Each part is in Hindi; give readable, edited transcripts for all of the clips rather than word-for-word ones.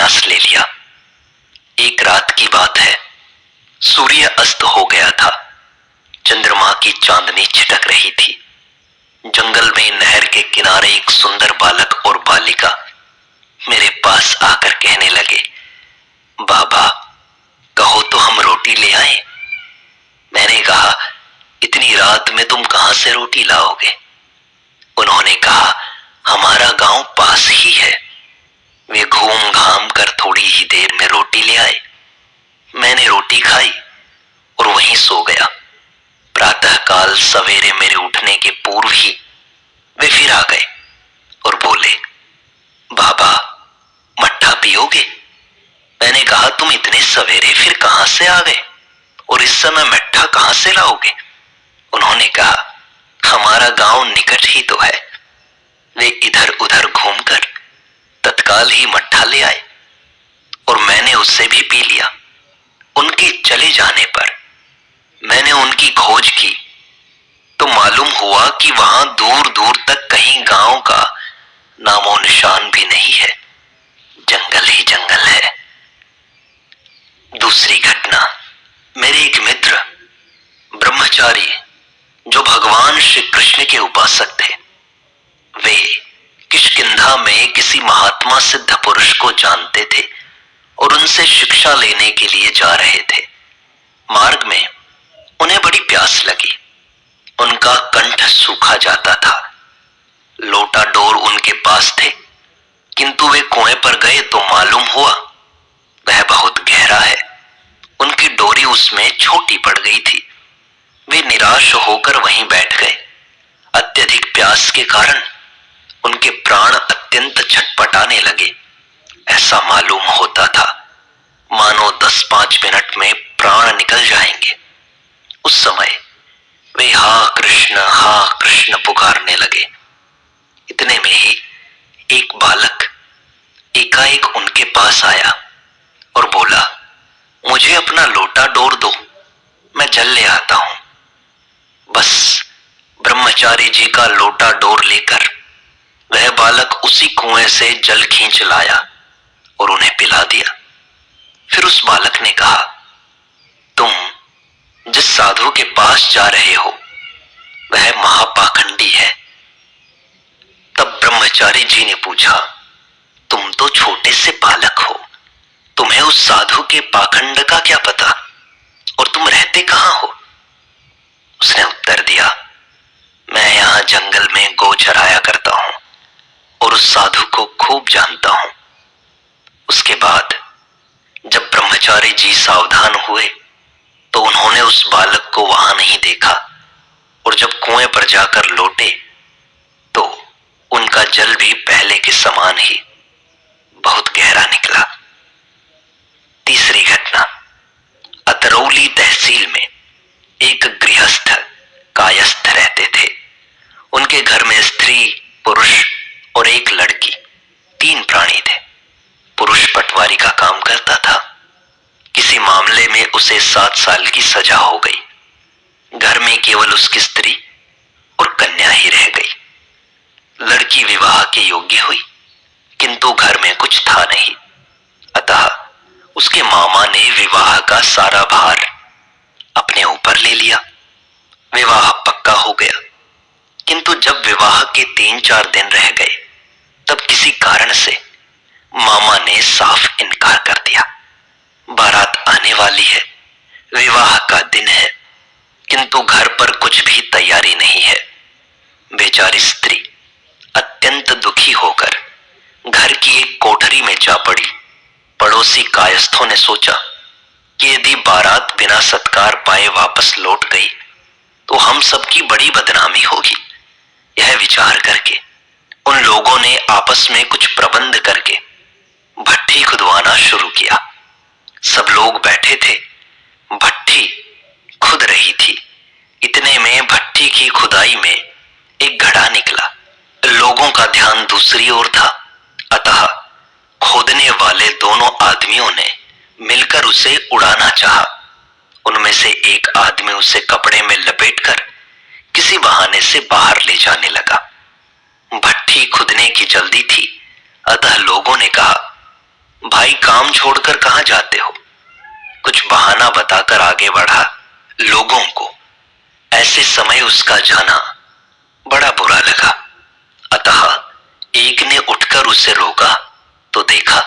संन्यास ले लिया। एक रात की बात है, सूर्य अस्त हो गया था। चंद्रमा की चांदनी छिटक रही थी। जंगल में नहर के किनारे एक सुंदर बालक और बालिका मेरे पास आकर कहने लगे, बाबा कहो तो हम रोटी ले आए। मैंने कहा, इतनी रात में तुम कहां से रोटी लाओगे? उन्होंने कहा, हमारा गांव पास ही है। वे घूम घाम कर थोड़ी ही देर में रोटी ले आए। मैंने रोटी खाई और वहीं सो गया। प्रातःकाल सवेरे मेरे उठने के पूर्व ही वे फिर आ गए और बोले, बाबा मट्ठा पियोगे? मैंने कहा, तुम इतने सवेरे फिर कहां से आ गए और इस समय मट्ठा कहां से लाओगे? उन्होंने कहा, हमारा गांव निकट ही तो है। वे इधर उधर घूमकर तत्काल ही मट्ठा ले आए और मैंने उससे भी पी लिया। उनके चले जाने पर मैंने उनकी खोज की तो मालूम हुआ कि वहां दूर दूर तक कहीं गांव का नामो निशान भी नहीं है, जंगल ही जंगल है। दूसरी घटना, मेरे एक मित्र ब्रह्मचारी जो भगवान श्री कृष्ण के उपासक थे, वे किष्किंधा में किसी महात्मा सिद्ध पुरुष को जानते थे और उनसे शिक्षा लेने के लिए जा रहे थे। मार्ग में उन्हें बड़ी प्यास लगी। उनका कंठ सूखा जाता था। लोटा डोर उनके पास थे, किंतु वे कुएं पर गए तो मालूम हुआ वह बहुत गहरा है। उनकी डोरी उसमें छोटी पड़ गई थी। वे निराश होकर वहीं बैठ गए। अत्यधिक प्यास के कारण उनके प्राण अत्यंत छटपटाने लगे। ऐसा मालूम होता था मानो 10-5 मिनट में प्राण निकल जाएंगे। उस समय वे हा कृष्ण पुकारने लगे। इतने में ही एक बालक एकाएक उनके पास आया और बोला, मुझे अपना लोटा डोर दो, मैं जल ले आता हूं। बस ब्रह्मचारी जी का लोटा डोर लेकर वह बालक उसी कुएं से जल खींच लाया और उन्हें पिला दिया। फिर उस बालक ने कहा, तुम जिस साधु के पास जा रहे हो वह महापाखंडी है। तब ब्रह्मचारी जी ने पूछा, तुम तो छोटे से बालक हो, तुम्हें उस साधु के पाखंड का क्या पता और तुम रहते कहां हो? उसने उत्तर दिया, मैं यहां जंगल में गौ चराया करता हूं और उस साधु को खूब जानता हूं। उसके बाद जब ब्रह्मचारी जी सावधान हुए तो उन्होंने उस बालक को वहां नहीं देखा और जब कुएं पर जाकर लौटे तो उनका जल भी पहले के समान ही बहुत गहरा निकला। तीसरी घटना, अतरौली तहसील में एक गृहस्थ कायस्थ रहते थे। उनके घर में स्त्री, पुरुष और एक लड़की, 3 प्राणी थे। पुरुष पटवारी का काम करता था। किसी मामले में उसे 7 साल की सजा हो गई। घर में केवल उसकी स्त्री और कन्या ही रह गई। लड़की विवाह के योग्य हुई, किंतु घर में कुछ था नहीं, अतः उसके मामा ने विवाह का सारा भार अपने ऊपर ले लिया। विवाह पक्का हो गया, किंतु जब विवाह के 3-4 दिन रह गए तब किसी कारण से मामा ने साफ इनकार कर दिया। बारात आने वाली है, विवाह का दिन है, किंतु घर पर कुछ भी तैयारी नहीं है। बेचारी स्त्री अत्यंत दुखी होकर घर की एक कोठरी में जा पड़ी। पड़ोसी कायस्थों ने सोचा कि यदि बारात बिना सत्कार पाए वापस लौट गई तो हम सबकी बड़ी बदनामी होगी। यह विचार करके उन लोगों ने आपस में कुछ प्रबंध करके भट्ठी खुदवाना शुरू किया। सब लोग बैठे थे, भट्ठी खुद रही थी। इतने में भट्ठी की खुदाई में एक घड़ा निकला। लोगों का ध्यान दूसरी ओर था, अतः खोदने वाले दोनों आदमियों ने मिलकर उसे उड़ाना चाहा। उनमें से एक आदमी उसे कपड़े में लपेटकर किसी बहाने से बाहर ले जाने लगा। भट्ठी खुदने की जल्दी थी, अतः लोगों ने कहा, भाई काम छोड़कर कहां जाते हो? कुछ बहाना बताकर आगे बढ़ा लोगों को। ऐसे समय उसका जाना बड़ा बुरा लगा। अतः एक ने उठकर उसे रोका तो देखा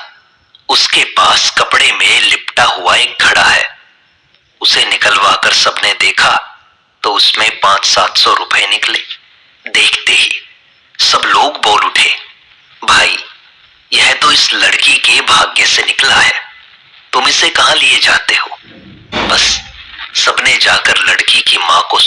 उसके पास कपड़े में लिपटा हुआ एक घड़ा है। उसे निकलवाकर सबने देखा तो उसमें 500-700 रुपए निकले। देखते ही सब लोग बोल उठे, भाई यह तो इस लड़की के भाग्य से निकला है, तुम इसे कहां लिए जाते हो? बस सबने जाकर लड़की की मां को